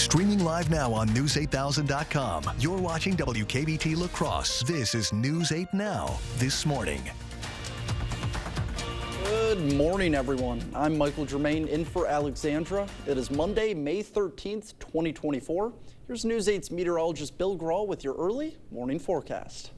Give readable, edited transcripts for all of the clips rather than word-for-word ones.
Streaming live now on News8000.com. You're watching WKBT La Crosse. This is News 8 Now, This Morning. Good morning, everyone. I'm Michael Germain in for Alexandra. It is Monday, May 13th, 2024. Here's News 8's meteorologist Bill Grahl with your early morning forecast.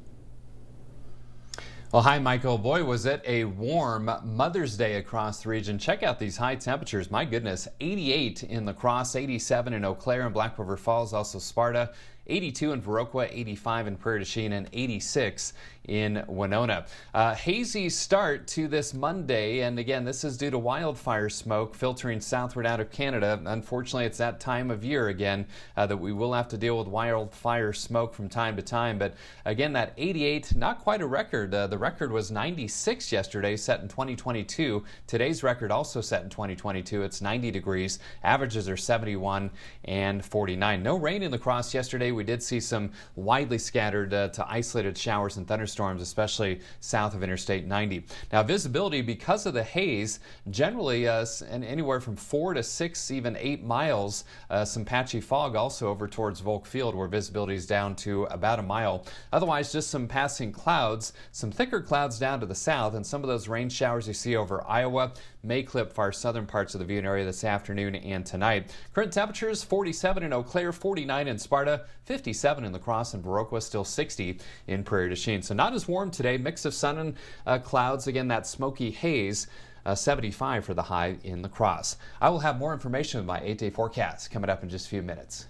Well, hi, Michael. Boy, was it a warm Mother's Day across the region. Check out these high temperatures. My goodness, 88 in La Crosse, 87 in Eau Claire and Black River Falls, also Sparta, 82 in Viroqua, 85 in Prairie du Chien, and 86 in Winona. Hazy start to this Monday, and again, this is due to wildfire smoke filtering southward out of Canada. Unfortunately, it's that time of year again that we will have to deal with wildfire smoke from time to time. But again, that 88, not quite a record. The record was 96 yesterday, set in 2022. Today's record also set in 2022. It's 90 degrees. Averages are 71 and 49. No rain in La Crosse yesterday. We did see some widely scattered to isolated showers and thunderstorms, especially south of Interstate 90. Now, visibility because of the haze, generally anywhere from 4 to 6, even 8 miles. Some patchy fog also over towards Volk Field, where visibility is down to about a mile. Otherwise, just some passing clouds, some thicker clouds down to the south, and some of those rain showers you see over Iowa may clip far southern parts of the viewing area this afternoon and tonight. Current temperatures 47 in Eau Claire, 49 in Sparta, 57 in La Crosse and Viroqua, still 60 in Prairie du Chien. So not as warm today. Mix of sun and clouds. Again, that smoky haze. 75 for the high in La Crosse. I will have more information with my 8-day forecast coming up in just a few minutes.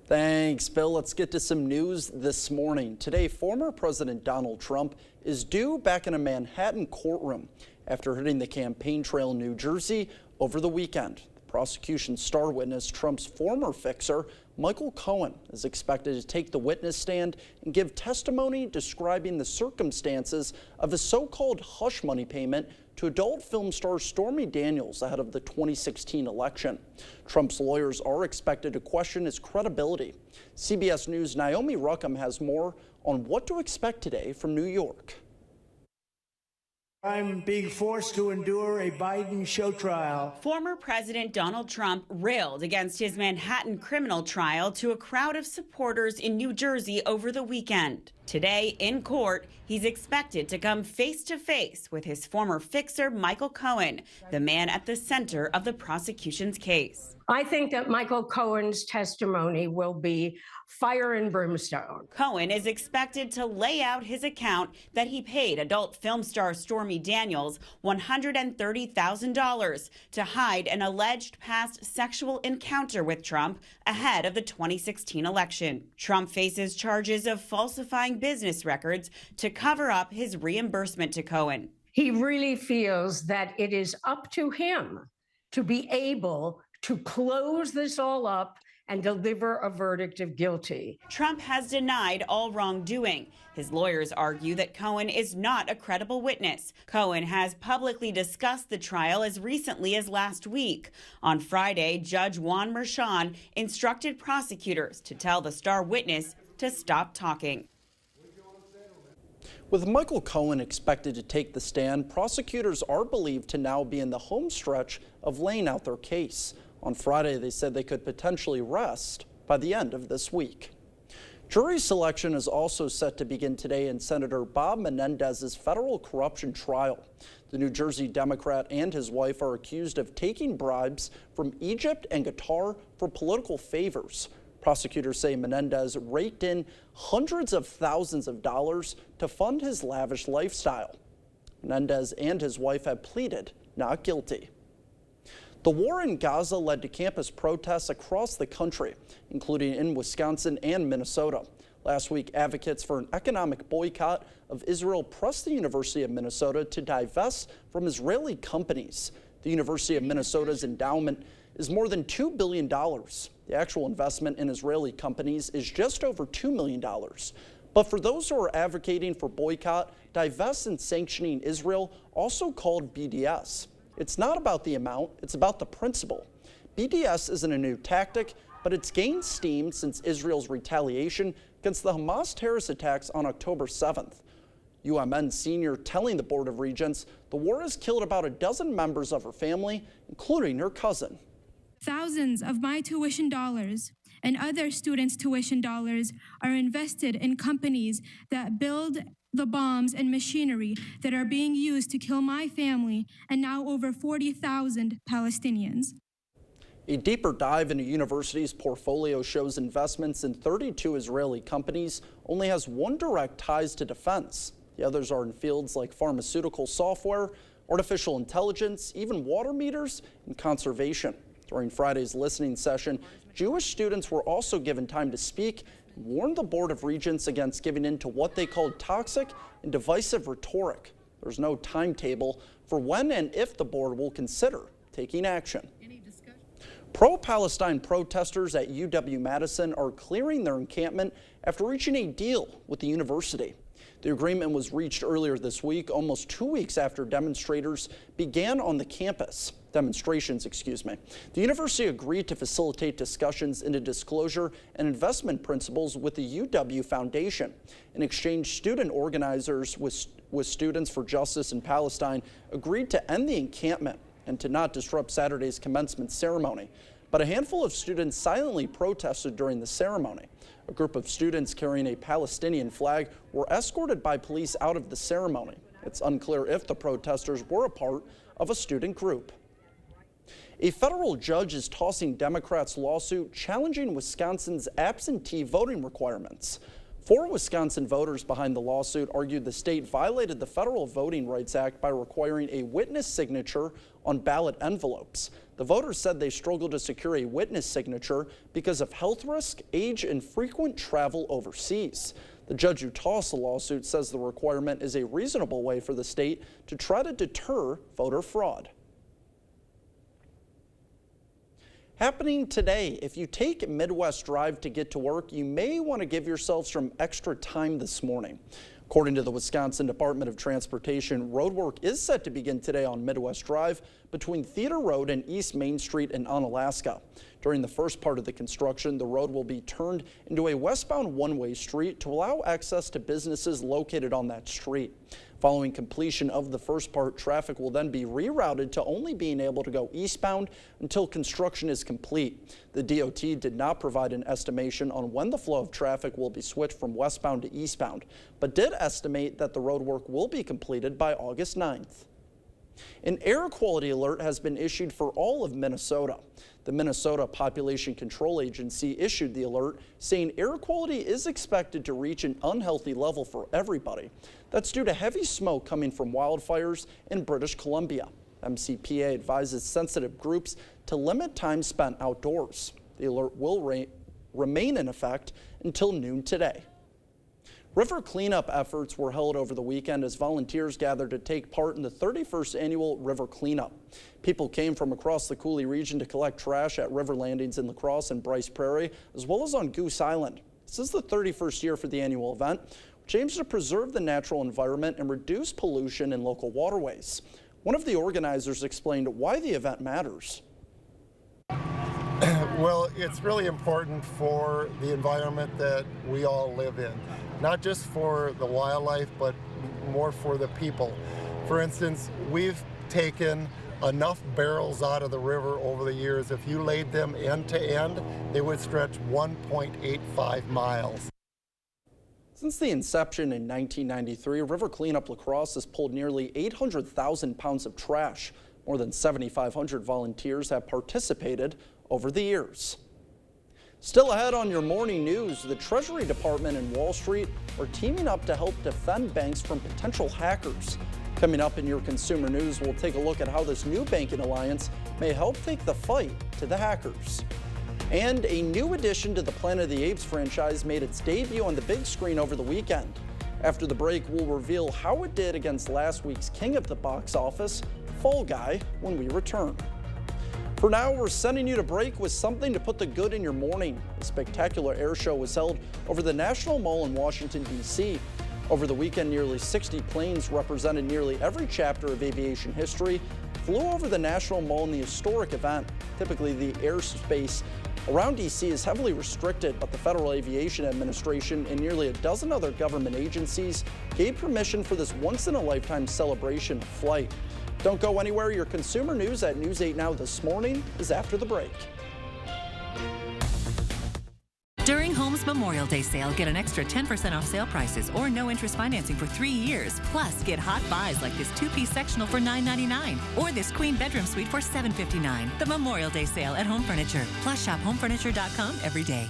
Thanks, Bill. Let's get to some news this morning. Today, former President Donald Trump is due back in a Manhattan courtroom after hitting the campaign trail in New Jersey over the weekend. The prosecution's star witness, Trump's former fixer, Michael Cohen, is expected to take the witness stand and give testimony describing the circumstances of a so-called hush money payment to adult film star Stormy Daniels ahead of the 2016 election. Trump's lawyers are expected to question his credibility. CBS News' Naomi Ruckham has more on what to expect today from New York. I'm being forced to endure a Biden show trial. Former President Donald Trump railed against his Manhattan criminal trial to a crowd of supporters in New Jersey over the weekend. Today, in court, he's expected to come face to face with his former fixer, Michael Cohen, the man at the center of the prosecution's case. I think that Michael Cohen's testimony will be fire and brimstone. Cohen is expected to lay out his account that he paid adult film star Stormy Daniels $130,000 to hide an alleged past sexual encounter with Trump ahead of the 2016 election. Trump faces charges of falsifying business records to cover up his reimbursement to Cohen. He really feels that it is up to him to be able to close this all up and deliver a verdict of guilty. Trump has denied all wrongdoing. His lawyers argue that Cohen is not a credible witness. Cohen has publicly discussed the trial as recently as last week. On Friday, Judge Juan Merchan instructed prosecutors to tell the star witness to stop talking. With Michael Cohen expected to take the stand, prosecutors are believed to now be in the home stretch of laying out their case. On Friday, they said they could potentially rest by the end of this week. Jury selection is also set to begin today in Senator Bob Menendez's federal corruption trial. The New Jersey Democrat and his wife are accused of taking bribes from Egypt and Qatar for political favors. Prosecutors say Menendez raked in hundreds of thousands of dollars to fund his lavish lifestyle. Menendez and his wife have pleaded not guilty. The war in Gaza led to campus protests across the country, including in Wisconsin and Minnesota. Last week, advocates for an economic boycott of Israel pressed the University of Minnesota to divest from Israeli companies. The University of Minnesota's endowment is more than $2 billion. The actual investment in Israeli companies is just over $2 million. But for those who are advocating for boycott, divest, and sanctioning Israel, also called BDS, it's not about the amount, it's about the principle. BDS isn't a new tactic, but it's gained steam since Israel's retaliation against the Hamas terrorist attacks on October 7th. UMN senior telling the Board of Regents the war has killed about a dozen members of her family, including her cousin. Thousands of my tuition dollars and other students' tuition dollars are invested in companies that build the bombs and machinery that are being used to kill my family and now over 40,000 Palestinians. A deeper dive into university's portfolio shows investments in 32 Israeli companies only has one direct ties to defense. The others are in fields like pharmaceutical software, artificial intelligence, even water meters, and conservation. During Friday's listening session, Jewish students were also given time to speak and warned the Board of Regents against giving in to what they called toxic and divisive rhetoric. There's no timetable for when and if the board will consider taking action. Pro-Palestine protesters at UW-Madison are clearing their encampment after reaching a deal with the university. The agreement was reached earlier this week, almost 2 weeks after demonstrations on the campus. The university agreed to facilitate discussions into disclosure and investment principles with the UW Foundation. In exchange, student organizers with Students for Justice in Palestine agreed to end the encampment and to not disrupt Saturday's commencement ceremony. But a handful of students silently protested during the ceremony. A group of students carrying a Palestinian flag were escorted by police out of the ceremony. It's unclear if the protesters were a part of a student group. A federal judge is tossing Democrats' lawsuit challenging Wisconsin's absentee voting requirements. 4 Wisconsin voters behind the lawsuit argued the state violated the Federal Voting Rights Act by requiring a witness signature on ballot envelopes. The voters said they struggled to secure a witness signature because of health risk, age, and frequent travel overseas. The judge who tossed the lawsuit says the requirement is a reasonable way for the state to try to deter voter fraud. Happening today, if you take Midwest Drive to get to work, you may want to give yourselves some extra time this morning. According to the Wisconsin Department of Transportation, road work is set to begin today on Midwest Drive between Theater Road and East Main Street in Onalaska. During the first part of the construction, the road will be turned into a westbound one-way street to allow access to businesses located on that street. Following completion of the first part, traffic will then be rerouted to only being able to go eastbound until construction is complete. The DOT did not provide an estimation on when the flow of traffic will be switched from westbound to eastbound, but did estimate that the road work will be completed by August 9th. An air quality alert has been issued for all of Minnesota. The Minnesota Population Control Agency issued the alert saying air quality is expected to reach an unhealthy level for everybody. That's due to heavy smoke coming from wildfires in British Columbia. MCPA advises sensitive groups to limit time spent outdoors. The alert will remain in effect until noon today. River cleanup efforts were held over the weekend as volunteers gathered to take part in the 31st annual River Cleanup. People came from across the Coulee region to collect trash at river landings in La Crosse and Bryce Prairie, as well as on Goose Island. This is the 31st year for the annual event, which aims to preserve the natural environment and reduce pollution in local waterways. One of the organizers explained why the event matters. Well, it's really important for the environment that we all live in, not just for the wildlife, but more for the people. For instance, we've taken enough barrels out of the river over the years. If you laid them end to end, they would stretch 1.85 miles. Since the inception in 1993, River Cleanup La Crosse has pulled nearly 800,000 pounds of trash. More than 7,500 volunteers have participated over the years. Still ahead on your morning news, the Treasury Department and Wall Street are teaming up to help defend banks from potential hackers. Coming up in your consumer news, we'll take a look at how this new banking alliance may help take the fight to the hackers. And a new addition to the Planet of the Apes franchise made its debut on the big screen over the weekend. After the break, we'll reveal how it did against last week's king of the box office, Fall Guy, when we return. For now, we're sending you to break with something to put the good in your morning. A spectacular air show was held over the National Mall in Washington, D.C. Over the weekend, nearly 60 planes represented nearly every chapter of aviation history flew over the National Mall in the historic event. Typically, the airspace around D.C. is heavily restricted, but the Federal Aviation Administration and nearly a dozen other government agencies gave permission for this once-in-a-lifetime celebration of flight. Don't go anywhere. Your consumer news at News 8 Now this morning is after the break. During Home's Memorial Day sale, get an extra 10% off sale prices or no interest financing for 3 years. Plus, get hot buys like this 2-piece sectional for $9.99 or this queen bedroom suite for $7.59. The Memorial Day sale at Home Furniture. Plus, shop homefurniture.com every day.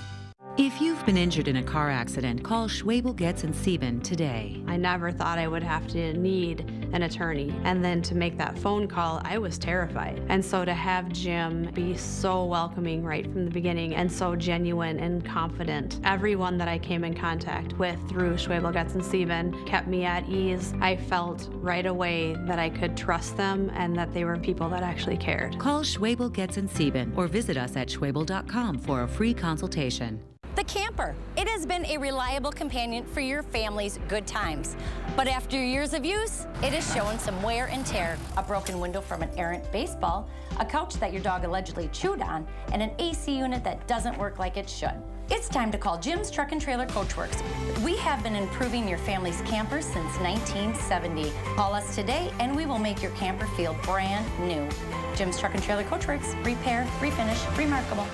If you've been injured in a car accident, call Schwabel, Getz & Sieben today. I never thought I would have to need an attorney. And then to make that phone call, I was terrified. And so to have Jim be so welcoming right from the beginning and so genuine and confident, everyone that I came in contact with through Schwabel, Getz & Sieben kept me at ease. I felt right away that I could trust them and that they were people that actually cared. Call Schwabel, Getz & Sieben or visit us at schwabel.com for a free consultation. The camper. It has been a reliable companion for your family's good times. But after years of use, it has shown some wear and tear. A broken window from an errant baseball, a couch that your dog allegedly chewed on, and an AC unit that doesn't work like it should. It's time to call Jim's Truck and Trailer Coachworks. We have been improving your family's camper since 1970. Call us today and we will make your camper feel brand new. Jim's Truck and Trailer Coachworks. Repair, refinish, remarkable.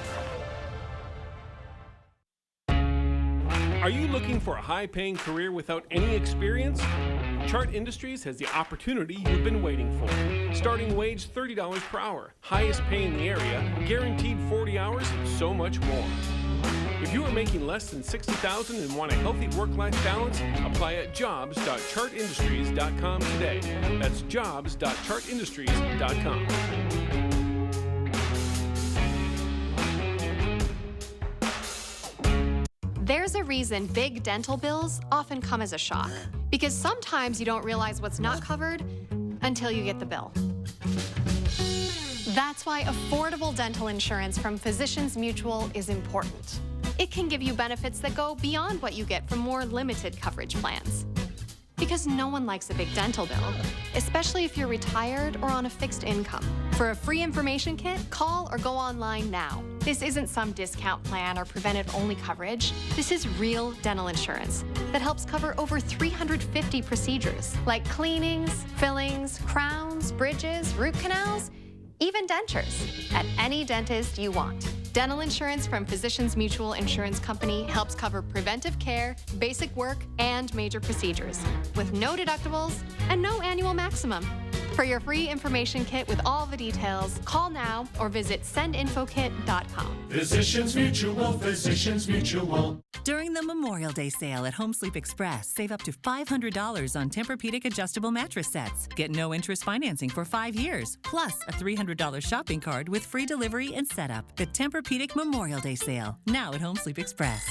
Are you looking for a high-paying career without any experience? Chart Industries has the opportunity you've been waiting for. Starting wage $30 per hour, highest pay in the area, guaranteed 40 hours, and so much more. If you are making less than $60,000 and want a healthy work-life balance, apply at jobs.chartindustries.com today. That's jobs.chartindustries.com. There's a reason big dental bills often come as a shock, because sometimes you don't realize what's not covered until you get the bill. That's why affordable dental insurance from Physicians Mutual is important. It can give you benefits that go beyond what you get from more limited coverage plans. Because no one likes a big dental bill, especially if you're retired or on a fixed income. For a free information kit, call or go online now. This isn't some discount plan or preventive-only coverage. This is real dental insurance that helps cover over 350 procedures, like cleanings, fillings, crowns, bridges, root canals, even dentures, at any dentist you want. Dental insurance from Physicians Mutual Insurance Company helps cover preventive care, basic work, and major procedures, with no deductibles and no annual maximum. For your free information kit with all the details, call now or visit sendinfokit.com. Physicians Mutual, Physicians Mutual. During the Memorial Day sale at Home Sleep Express, save up to $500 on Tempur-Pedic adjustable mattress sets. Get no interest financing for 5 years, plus a $300 shopping card with free delivery and setup. The Tempur-Pedic Memorial Day sale, now at Home Sleep Express.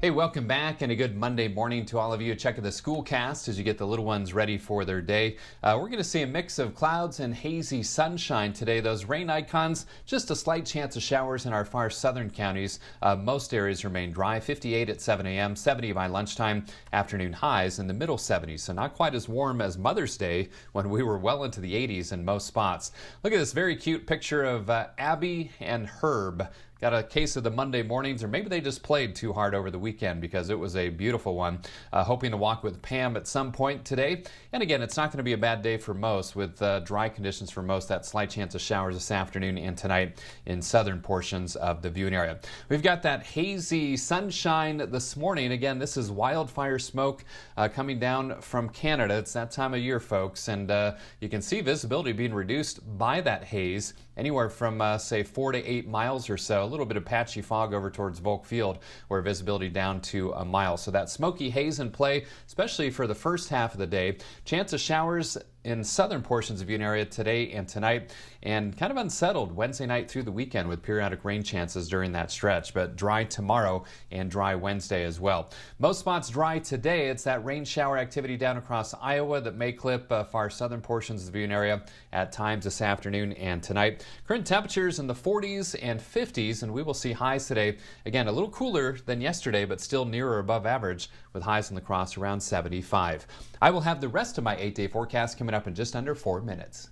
Hey, welcome back and a good Monday morning to all of you. Checking the Schoolcast as you get the little ones ready for their day. We're going to see a mix of clouds and hazy sunshine today. Those rain icons, just a slight chance of showers in our far southern counties. Most areas remain dry. 58 at 7 a.m., 70 by lunchtime, afternoon highs in the middle 70s. So not quite as warm as Mother's Day when we were well into the 80s in most spots. Look at this very cute picture of Abby and Herb. Got a case of the Monday mornings, or maybe they just played too hard over the weekend because it was a beautiful one. Hoping to walk with Pam at some point today. And again, it's not going to be a bad day for most with dry conditions for most. That slight chance of showers this afternoon and tonight in southern portions of the viewing area. We've got that hazy sunshine this morning. Again, this is wildfire smoke coming down from Canada. It's that time of year, folks. And you can see visibility being reduced by that haze. Anywhere from, say, 4 to 8 miles or so. A little bit of patchy fog over towards Volk Field, where visibility down to a mile. So that smoky haze in play, especially for the first half of the day. Chance of showers in southern portions of viewing area today and tonight, and kind of unsettled Wednesday night through the weekend with periodic rain chances during that stretch, but dry tomorrow and dry Wednesday as well. Most spots dry today. It's that rain shower activity down across Iowa that may clip far southern portions of the viewing area at times this afternoon and tonight. Current temperatures in the 40s and 50s, and we will see highs today. Again, a little cooler than yesterday, but still near or above average with highs in the cross around 75. I will have the rest of my 8-day forecast coming up in just under 4 minutes.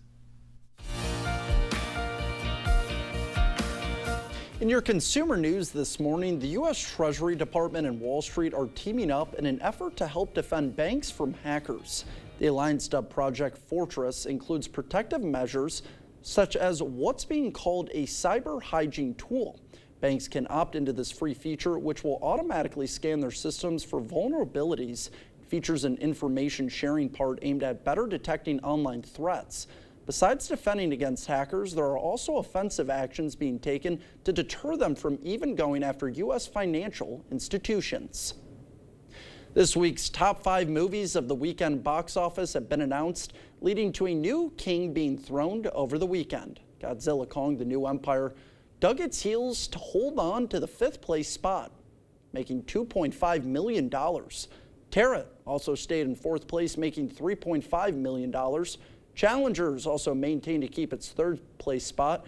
In your consumer news this morning, the U.S. Treasury Department and Wall Street are teaming up in an effort to help defend banks from hackers. The alliance dubbed Project Fortress includes protective measures such as what's being called a cyber hygiene tool. Banks can opt into this free feature, which will automatically scan their systems for vulnerabilities. It features an information sharing part aimed at better detecting online threats. Besides defending against hackers, there are also offensive actions being taken to deter them from even going after U.S. financial institutions. This week's top 5 movies of the weekend box office have been announced, leading to a new king being throned over the weekend. Godzilla Kong: The New Empire dug its heels to hold on to the 5th place spot, making $2.5 million. Tenet also stayed in 4th place, making $3.5 million. Challengers also maintained to keep its 3rd place spot,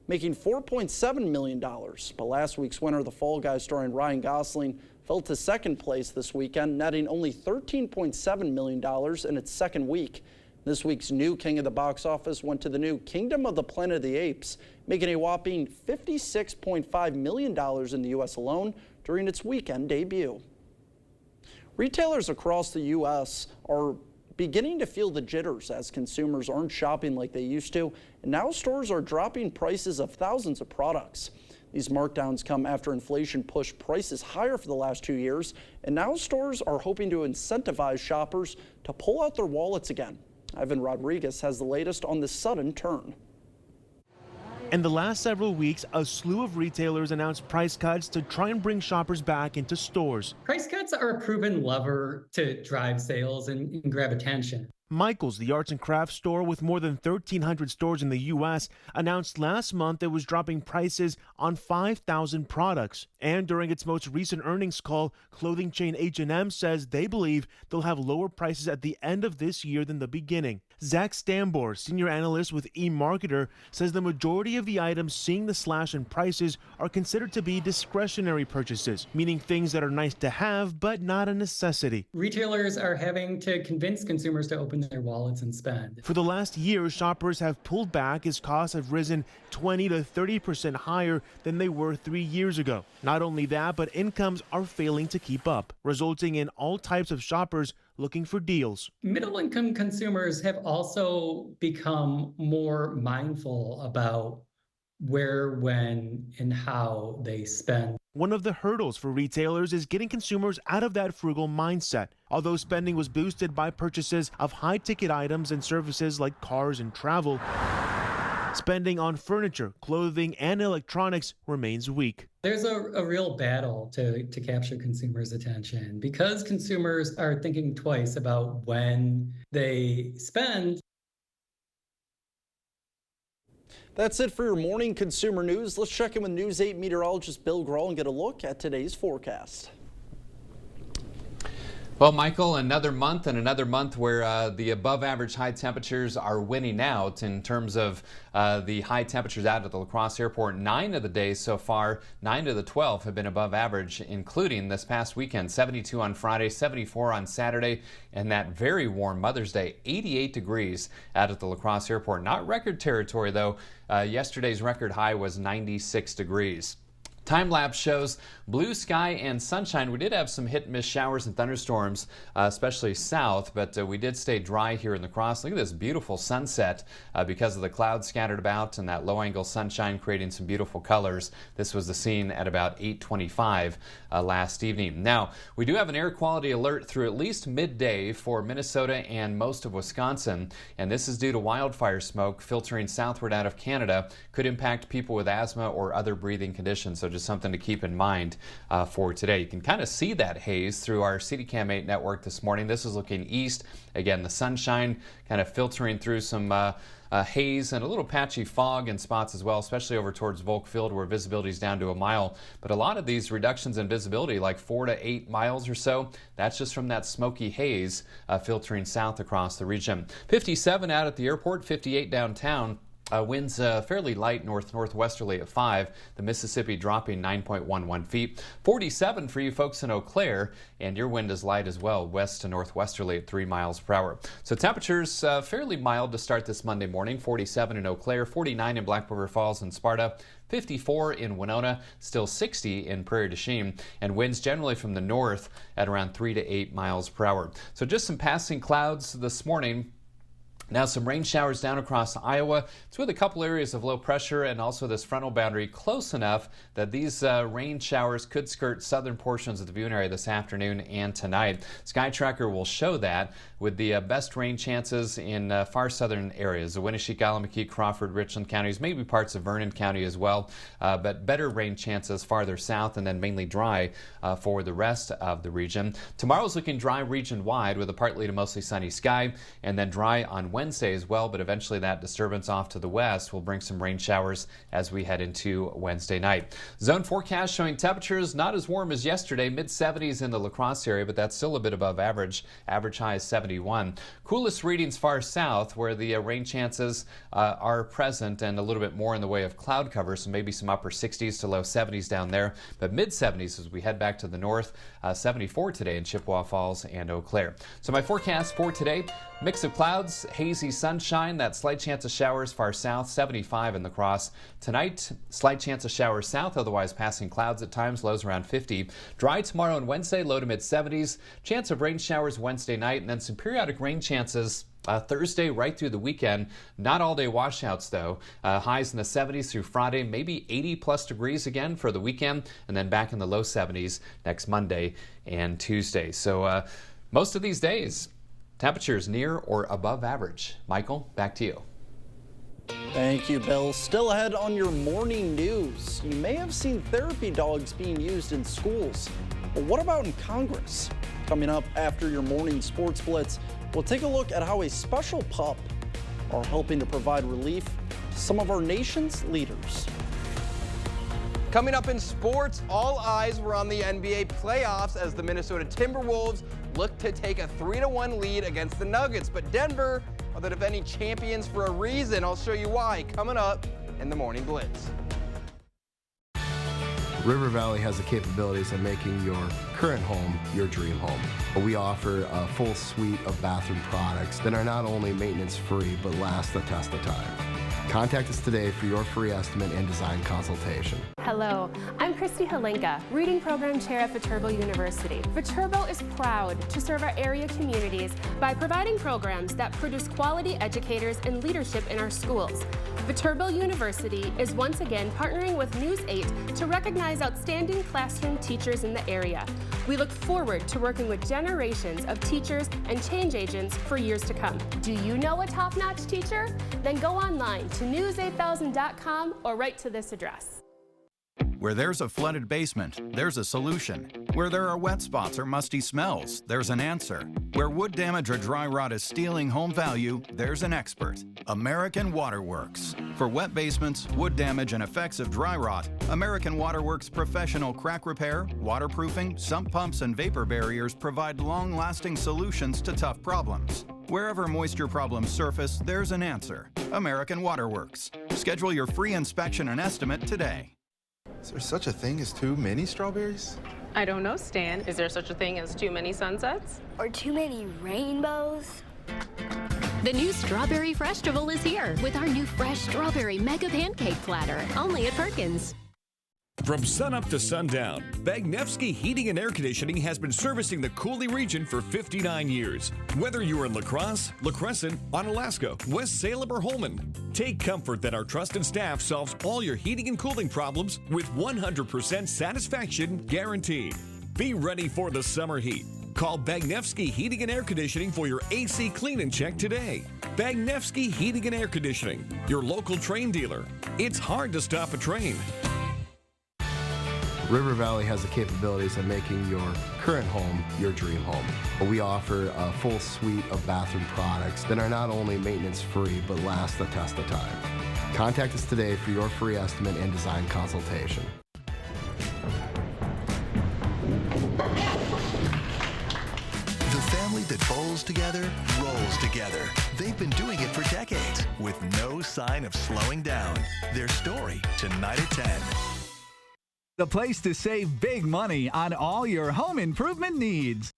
making $4.7 million. But last week's winner, The Fall Guy starring Ryan Gosling, fell to 2nd place this weekend, netting only $13.7 million in its 2nd week. This week's new king of the box office went to the new Kingdom of the Planet of the Apes, making a whopping $56.5 million in the U.S. alone during its weekend debut. Retailers across the U.S. are beginning to feel the jitters as consumers aren't shopping like they used to, and now stores are dropping prices of thousands of products. These markdowns come after inflation pushed prices higher for the last 2 years, and now stores are hoping to incentivize shoppers to pull out their wallets again. Ivan Rodriguez has the latest on this sudden turn. In the last several weeks, a slew of retailers announced price cuts to try and bring shoppers back into stores. Price cuts are a proven lever to drive sales and grab attention. Michael's, the arts and crafts store with more than 1,300 stores in the U.S., announced last month it was dropping prices on 5,000 products. And during its most recent earnings call, clothing chain H&M says they believe they'll have lower prices at the end of this year than the beginning. Zach Stambor, senior analyst with eMarketer, says the majority of the items seeing the slash in prices are considered to be discretionary purchases, meaning things that are nice to have but not a necessity. Retailers are having to convince consumers to open their wallets and spend. For the last year, shoppers have pulled back as costs have risen 20 to 30% higher than they were 3 years ago. Not only that, but incomes are failing to keep up, resulting in all types of shoppers looking for deals. Middle-income consumers have also become more mindful about where, when, and how they spend. One of the hurdles for retailers is getting consumers out of that frugal mindset. Although spending was boosted by purchases of high-ticket items and services like cars and travel, spending on furniture, clothing, and electronics remains weak. There's a real battle to capture consumers' attention because consumers are thinking twice about when they spend. That's it for your morning consumer news. Let's check in with News 8 meteorologist Bill Grohl and get a look at today's forecast. Well, Michael, another month where the above average high temperatures are winning out in terms of the high temperatures out at the La Crosse Airport. 9 of the days so far, 9 of the 12 have been above average, including this past weekend. 72 on Friday, 74 on Saturday, and that very warm Mother's Day, 88 degrees out at the La Crosse Airport. Not record territory, though. Yesterday's record high was 96 degrees. Time-lapse shows blue sky and sunshine. We did have some hit-and-miss showers and thunderstorms, especially south, but we did stay dry here in La Crosse. Look at this beautiful sunset because of the clouds scattered about and that low-angle sunshine creating some beautiful colors. This was the scene at about 8:25 last evening. Now, we do have an air quality alert through at least midday for Minnesota and most of Wisconsin, and this is due to wildfire smoke filtering southward out of Canada. Could impact people with asthma or other breathing conditions, so just something to keep in mind for today. You can kind of see that haze through our CityCam 8 network this morning. This is looking east. Again, the sunshine kind of filtering through some haze and a little patchy fog in spots as well, especially over towards Volk Field where visibility is down to a mile. But a lot of these reductions in visibility, like 4 to 8 miles or so, that's just from that smoky haze filtering south across the region. 57 out at the airport, 58 downtown. Winds fairly light northwesterly at 5. The Mississippi dropping 9.11 feet. 47 for you folks in Eau Claire, and your wind is light as well, west to northwesterly at 3 miles per hour. So temperatures fairly mild to start this Monday morning. 47 in Eau Claire, 49 in Black River Falls and Sparta, 54 in Winona, still 60 in Prairie du Chien, and winds generally from the north at around 3 to 8 miles per hour. So just some passing clouds this morning. Now some rain showers down across Iowa. It's with a couple areas of low pressure and also this frontal boundary close enough that these rain showers could skirt southern portions of the viewing area this afternoon and tonight. Sky Tracker will show that with the best rain chances in far southern areas. The Winneshiek, Allamakee, Crawford, Richland counties, maybe parts of Vernon County as well, but better rain chances farther south and then mainly dry for the rest of the region. Tomorrow's looking dry region-wide with a partly to mostly sunny sky and then dry on Wednesday as well, but eventually that disturbance off to the west will bring some rain showers as we head into Wednesday night. Zone forecast showing temperatures not as warm as yesterday, mid-70s in the La Crosse area, but that's still a bit above average. Average high is 71. Coolest readings far south where the rain chances are present and a little bit more in the way of cloud cover, so maybe some upper 60s to low 70s down there, but mid-70s as we head back to the north. 74 today in Chippewa Falls and Eau Claire. So my forecast for today, mix of clouds, hazy sunshine, that slight chance of showers far south, 75 in the Cross. Tonight, slight chance of showers south, otherwise passing clouds at times, lows around 50. Dry tomorrow and Wednesday, low to mid 70s. Chance of rain showers Wednesday night, and then some periodic rain chances Thursday right through the weekend. Not all day washouts though. Highs in the 70s through Friday, maybe 80 plus degrees again for the weekend, and then back in the low 70s next Monday and Tuesday. So most of these days, temperatures near or above average. Michael, back to you. Thank you, Bill. Still ahead on your morning news. You may have seen therapy dogs being used in schools. But what about in Congress? Coming up after your morning sports blitz, we'll take a look at how a special pup are helping to provide relief to some of our nation's leaders. Coming up in sports, all eyes were on the NBA playoffs as the Minnesota Timberwolves looked to take a 3-1 lead against the Nuggets. But Denver are the defending champions for a reason. I'll show you why coming up in the Morning Blitz. River Valley has the capabilities of making your current home your dream home. We offer a full suite of bathroom products that are not only maintenance free but last the test of time. Contact us today for your free estimate and design consultation. Hello, I'm Christy Halenka, Reading Program Chair at Viterbo University. Viterbo is proud to serve our area communities by providing programs that produce quality educators and leadership in our schools. Viterbo University is once again partnering with News 8 to recognize outstanding classroom teachers in the area. We look forward to working with generations of teachers and change agents for years to come. Do you know a top-notch teacher? Then go online to news8000.com or write to this address. Where there's a flooded basement, there's a solution. Where there are wet spots or musty smells, there's an answer. Where wood damage or dry rot is stealing home value, there's an expert. American Waterworks. For wet basements, wood damage, and effects of dry rot, American Waterworks professional crack repair, waterproofing, sump pumps, and vapor barriers provide long-lasting solutions to tough problems. Wherever moisture problems surface, there's an answer. American Waterworks. Schedule your free inspection and estimate today. Is there such a thing as too many strawberries? I don't know, Stan. Is there such a thing as too many sunsets? Or too many rainbows? The new Strawberry Freshtival is here with our new fresh strawberry mega pancake platter, only at Perkins. From sunup to sundown, Bagnevsky Heating and Air Conditioning has been servicing the Cooley region for 59 years. Whether you are in La Crosse, La Crescent, Onalaska, West Salem, or Holman, take comfort that our trusted staff solves all your heating and cooling problems with 100% satisfaction guaranteed. Be ready for the summer heat. Call Bagnevsky Heating and Air Conditioning for your AC clean and check today. Bagnevsky Heating and Air Conditioning, your local train dealer. It's hard to stop a train. River Valley has the capabilities of making your current home your dream home. We offer a full suite of bathroom products that are not only maintenance free but last the test of time. Contact us today for your free estimate and design consultation. The family that bowls together rolls together. They've been doing it for decades with no sign of slowing down. Their story tonight at 10. The place to save big money on all your home improvement needs.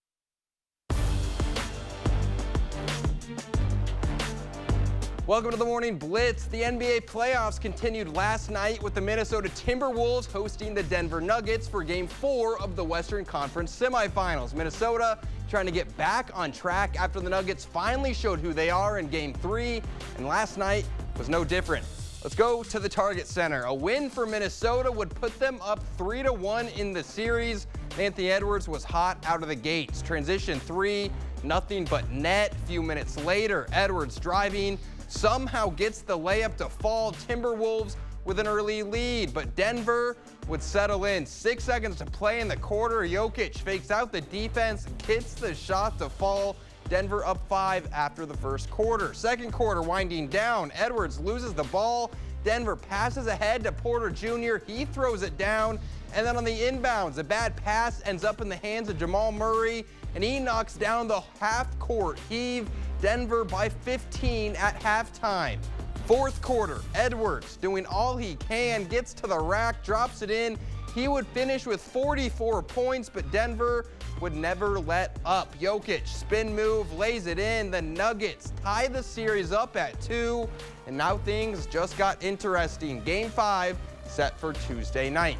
Welcome to the Morning Blitz. The NBA playoffs continued last night with the Minnesota Timberwolves hosting the Denver Nuggets for Game 4 of the Western Conference semifinals. Minnesota trying to get back on track after the Nuggets finally showed who they are in Game 3, and last night was no different. Let's go to the Target Center. A win for Minnesota would put them up 3-1 in the series. Anthony Edwards was hot out of the gates. Transition 3, nothing but net. A few minutes later, Edwards driving, somehow gets the layup to fall. Timberwolves with an early lead, but Denver would settle in. 6 seconds to play in the quarter. Jokic fakes out the defense, gets the shot to fall. Denver up 5 after the first quarter. Second quarter winding down. Edwards loses the ball. Denver passes ahead to Porter Jr. He throws it down. And then on the inbounds, a bad pass ends up in the hands of Jamal Murray, and he knocks down the half-court heave. Denver by 15 at halftime. Fourth quarter, Edwards doing all he can, gets to the rack, drops it in. He would finish with 44 points, but Denver would never let up. Jokic, spin move, lays it in. The Nuggets tie the series up at 2, and now things just got interesting. Game 5 set for Tuesday night.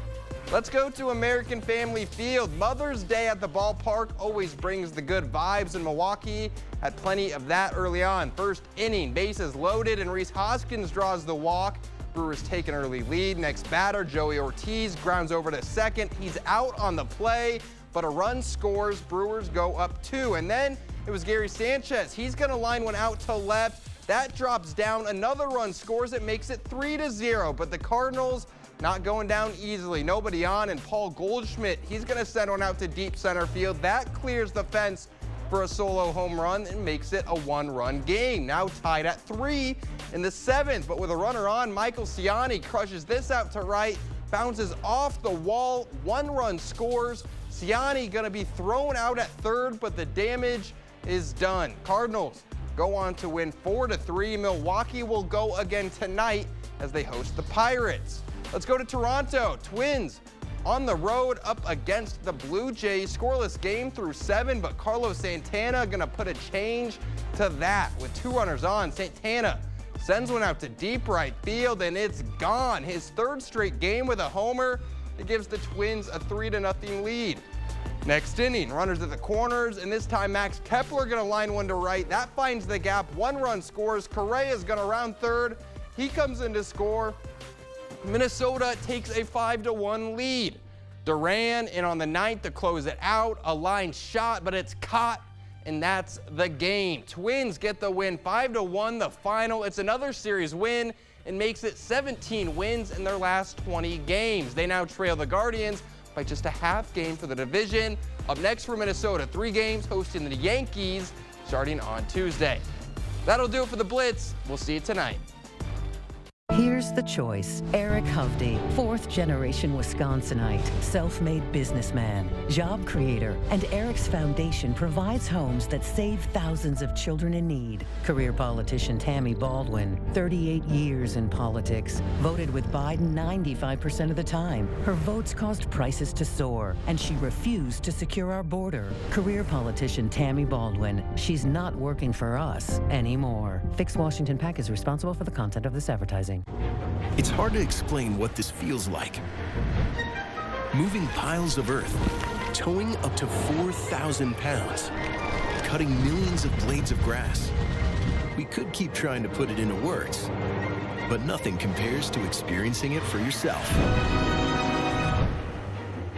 Let's go to American Family Field. Mother's Day at the ballpark always brings the good vibes, and Milwaukee had plenty of that early on. First inning, bases loaded, and Rhys Hoskins draws the walk. Brewers take an early lead. Next batter, Joey Ortiz grounds over to second. He's out on the play, but a run scores. Brewers go up 2. And then it was Gary Sanchez. He's going to line one out to left. That drops down. Another run scores. It makes it 3-0. But the Cardinals not going down easily. Nobody on, and Paul Goldschmidt, he's going to send one out to deep center field. That clears the fence for a solo home run and makes it a 1-run game. Now tied at 3 in the 7th, but with a runner on, Michael Ciani crushes this out to right, bounces off the wall, 1 run scores. Ciani going to be thrown out at third, but the damage is done. Cardinals go on to win 4-3. Milwaukee will go again tonight as they host the Pirates. Let's go to Toronto. Twins on the road up against the Blue Jays. Scoreless game through 7, but Carlos Santana going to put a change to that with 2 runners on. Santana sends one out to deep right field, and it's gone. His 3rd straight game with a homer. It gives the Twins a 3-0 lead. Next inning, runners at the corners, and this time Max Kepler going to line one to right. That finds the gap. 1 run scores. Correa's going to round third. He comes in to score. Minnesota takes a 5-1 lead. Duran in on the 9th to close it out. A line shot, but it's caught, and that's the game. Twins get the win, 5-1 the final. It's another series win and makes it 17 wins in their last 20 games. They now trail the Guardians by just a half game for the division. Up next for Minnesota, 3 games hosting the Yankees starting on Tuesday. That'll do it for the Blitz. We'll see you tonight. Here's the choice. Eric Hovde, 4th-generation Wisconsinite, self-made businessman, job creator, and Eric's foundation provides homes that save thousands of children in need. Career politician Tammy Baldwin, 38 years in politics, voted with Biden 95% of the time. Her votes caused prices to soar, and she refused to secure our border. Career politician Tammy Baldwin, she's not working for us anymore. Fix Washington PAC is responsible for the content of this advertising. It's hard to explain what this feels like. Moving piles of earth, towing up to 4,000 pounds, cutting millions of blades of grass. We could keep trying to put it into words, but nothing compares to experiencing it for yourself.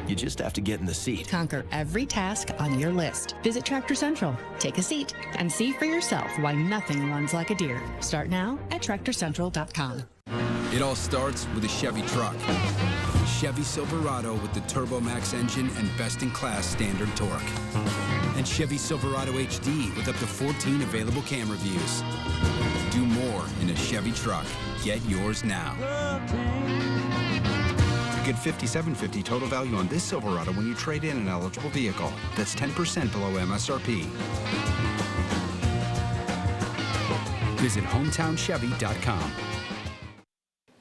You just have to get in the seat. Conquer every task on your list. Visit Tractor Central, take a seat, and see for yourself why nothing runs like a deer. Start now at TractorCentral.com. It all starts with a Chevy truck. Chevy Silverado with the TurboMax engine and best-in-class standard torque. And Chevy Silverado HD with up to 14 available camera views. Do more in a Chevy truck. Get yours now. Get $5,750 total value on this Silverado when you trade in an eligible vehicle. That's 10% below MSRP. Visit HometownChevy.com.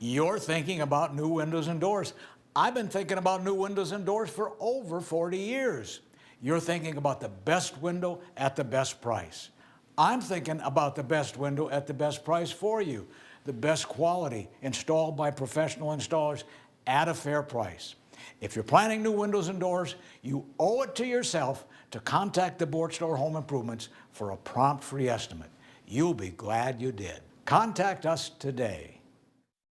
You're thinking about new windows and doors. I've been thinking about new windows and doors for over 40 years. You're thinking about the best window at the best price. I'm thinking about the best window at the best price for you. The best quality, installed by professional installers at a fair price. If you're planning new windows and doors, you owe it to yourself to contact the Board Store Home Improvements for a prompt free estimate. You'll be glad you did. Contact us today.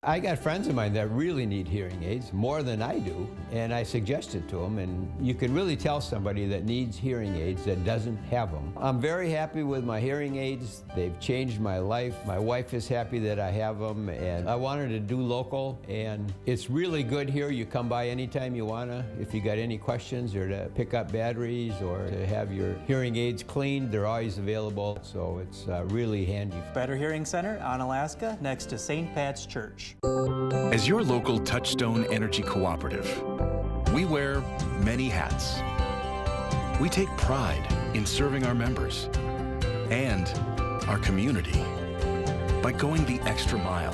I got friends of mine that really need hearing aids, more than I do, and I suggested to them, and you can really tell somebody that needs hearing aids that doesn't have them. I'm very happy with my hearing aids. They've changed my life. My wife is happy that I have them, and I wanted to do local, and it's really good here. You come by anytime you want to. If you got any questions or to pick up batteries or to have your hearing aids cleaned, they're always available, so it's really handy. Better Hearing Center on Alaska, next to St. Pat's Church. As your local Touchstone Energy Cooperative, we wear many hats. We take pride in serving our members and our community by going the extra mile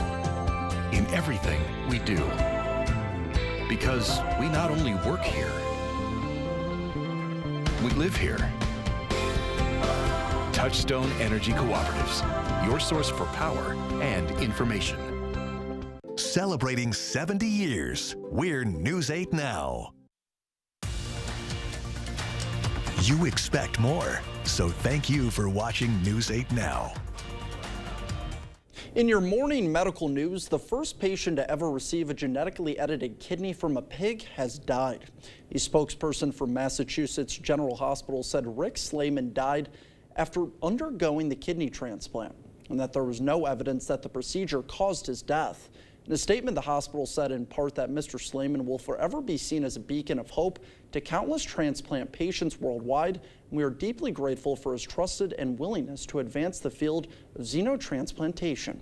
in everything we do. Because we not only work here, we live here. Touchstone Energy Cooperatives, your source for power and information. Celebrating 70 years, we're News 8 Now. You expect more, so thank you for watching News 8 Now. In your morning medical news, the first patient to ever receive a genetically edited kidney from a pig has died. A spokesperson for Massachusetts General Hospital said Rick Slayman died after undergoing the kidney transplant, and that there was no evidence that the procedure caused his death. In a statement, the hospital said in part that Mr. Slayman will forever be seen as a beacon of hope to countless transplant patients worldwide, and we are deeply grateful for his trusted and willingness to advance the field of xenotransplantation.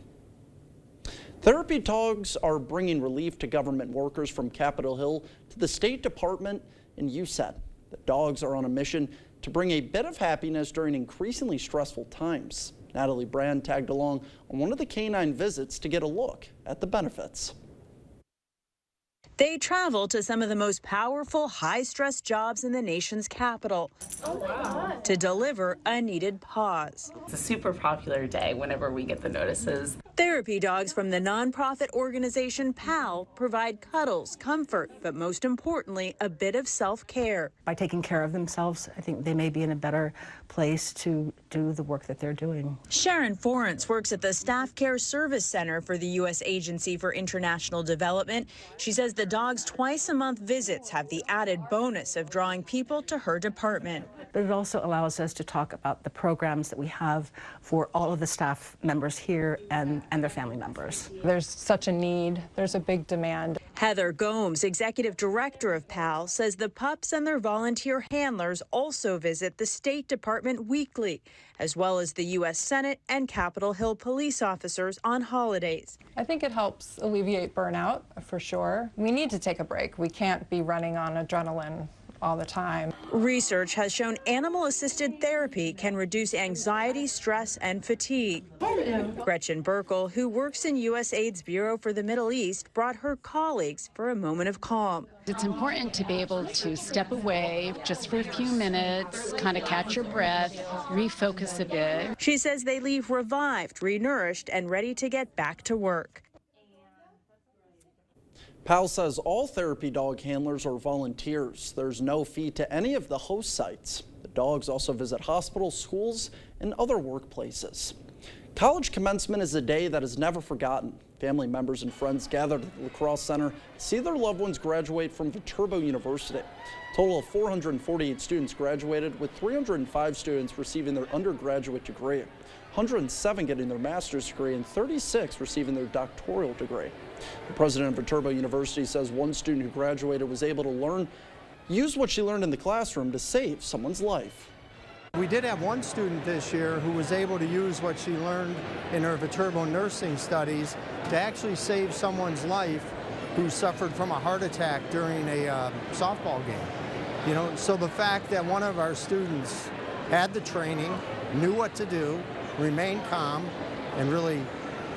Therapy dogs are bringing relief to government workers from Capitol Hill to the State Department and USAID. The dogs are on a mission to bring a bit of happiness during increasingly stressful times. Natalie Brand tagged along on one of the canine visits to get a look at the benefits. They travel to some of the most powerful, high-stress jobs in the nation's capital to deliver a needed pause. It's a super popular day whenever we get the notices. Therapy dogs from the nonprofit organization PAL provide cuddles, comfort, but most importantly, a bit of self-care. By taking care of themselves, I think they may be in a better place to do the work that they're doing. Sharon Forrence works at the Staff Care Service Center for the U.S. Agency for International Development. She says the dog's twice-a-month visits have the added bonus of drawing people to her department. But it also allows us to talk about the programs that we have for all of the staff members here and their family members. There's such a need. There's a big demand. Heather Gomes, executive director of PAL, says the pups and their volunteer handlers also visit the State Department weekly, as well as the U.S. Senate and Capitol Hill police officers on holidays. I think it helps alleviate burnout, for sure. We need to take a break. We can't be running on adrenaline all the time. Research has shown animal-assisted therapy can reduce anxiety, stress, and fatigue. Gretchen Burkle, who works in USAID's Bureau for the Middle East, brought her colleagues for a moment of calm. It's important to be able to step away just for a few minutes, kind of catch your breath, refocus a bit. She says they leave revived, renourished, and ready to get back to work. PAL says all therapy dog handlers are volunteers. There's no fee to any of the host sites. The dogs also visit hospitals, schools, and other workplaces. College commencement is a day that is never forgotten. Family members and friends gathered at the La Crosse Center to see their loved ones graduate from Viterbo University. A total of 448 students graduated, with 305 students receiving their undergraduate degree, 107 getting their master's degree, and 36 receiving their doctoral degree. The president of Viterbo University says one student who graduated was able to use what she learned in the classroom to save someone's life. We did have one student this year who was able to use what she learned in her Viterbo nursing studies to actually save someone's life who suffered from a heart attack during a softball game. You know, so the fact that one of our students had the training, knew what to do, remained calm, and really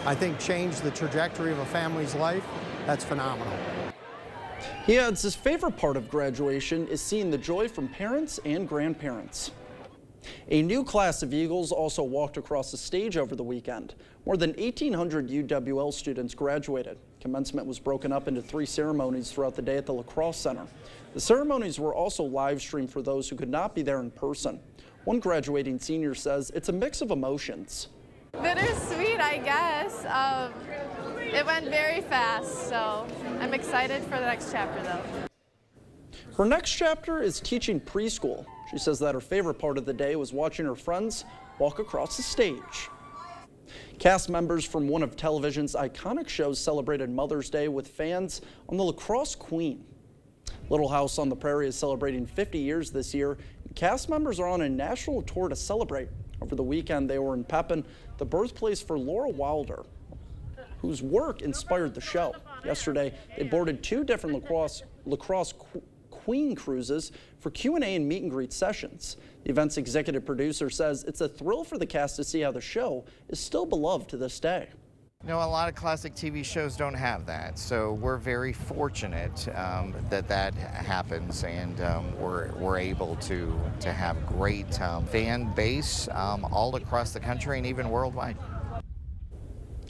I think change the trajectory of a family's life, that's phenomenal. He adds his favorite part of graduation is seeing the joy from parents and grandparents. A new class of Eagles also walked across the stage over the weekend. More than 1,800 UWL students graduated. Commencement was broken up into 3 ceremonies throughout the day at the Lacrosse Center. The ceremonies were also live streamed for those who could not be there in person. One graduating senior says it's a mix of emotions. Bittersweet, I guess. It went very fast, so I'm excited for the next chapter though. Her next chapter is teaching preschool. She says that her favorite part of the day was watching her friends walk across the stage. Cast members from one of television's iconic shows celebrated Mother's Day with fans on the Lacrosse Queen. Little House on the Prairie is celebrating 50 years this year. Cast members are on a national tour to celebrate. Over the weekend, they were in Pepin, the birthplace for Laura Wilder, whose work inspired the show. Yesterday, they boarded 2 different Lacrosse Queen cruises for Q&A and meet and greet sessions. The event's executive producer says it's a thrill for the cast to see how the show is still beloved to this day. You know, a lot of classic TV shows don't have that, so we're very fortunate that happens, and we're able to have great fan base all across the country and even worldwide.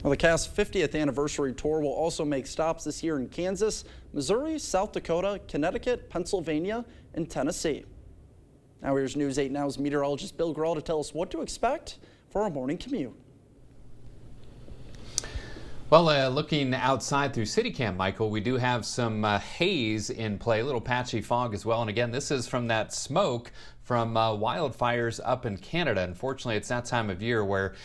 Well, the cast's 50th anniversary tour will also make stops this year in Kansas, Missouri, South Dakota, Connecticut, Pennsylvania, and Tennessee. Now here's News 8 Now's meteorologist Bill Grell to tell us what to expect for our morning commute. Well, looking outside through CityCam, Michael, we do have some haze in play, a little patchy fog as well. And again, this is from that smoke from wildfires up in Canada. Unfortunately, it's that time of year where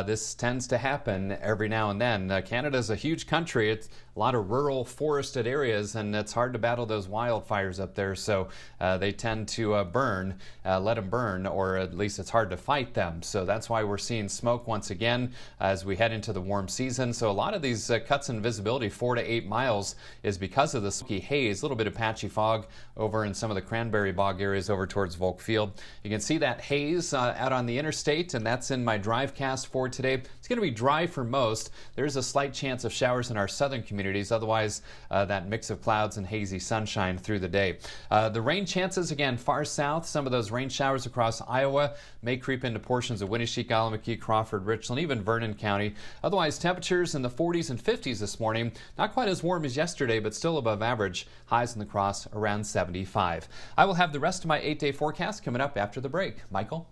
this tends to happen every now and then. Canada's a huge country. It's a lot of rural forested areas, and it's hard to battle those wildfires up there. So they tend to let them burn, or at least it's hard to fight them. So that's why we're seeing smoke once again as we head into the warm season. So a lot of these cuts in visibility, 4 to 8 miles, is because of the smoky haze. A little bit of patchy fog over in some of the cranberry bog areas over towards Volk Field. You can see that haze out on the interstate, and that's in my DriveCast for today. It's going to be dry for most. There's a slight chance of showers in our southern communities. Otherwise, that mix of clouds and hazy sunshine through the day. The rain chances, again, far south. Some of those rain showers across Iowa may creep into portions of Winneshiek, Allamakee, Crawford, Richland, even Vernon County. Otherwise, temperatures in the 40s and 50s this morning. Not quite as warm as yesterday, but still above average. Highs in the Cross around 75. I will have the rest of my 8-day forecast coming up after the break. Michael?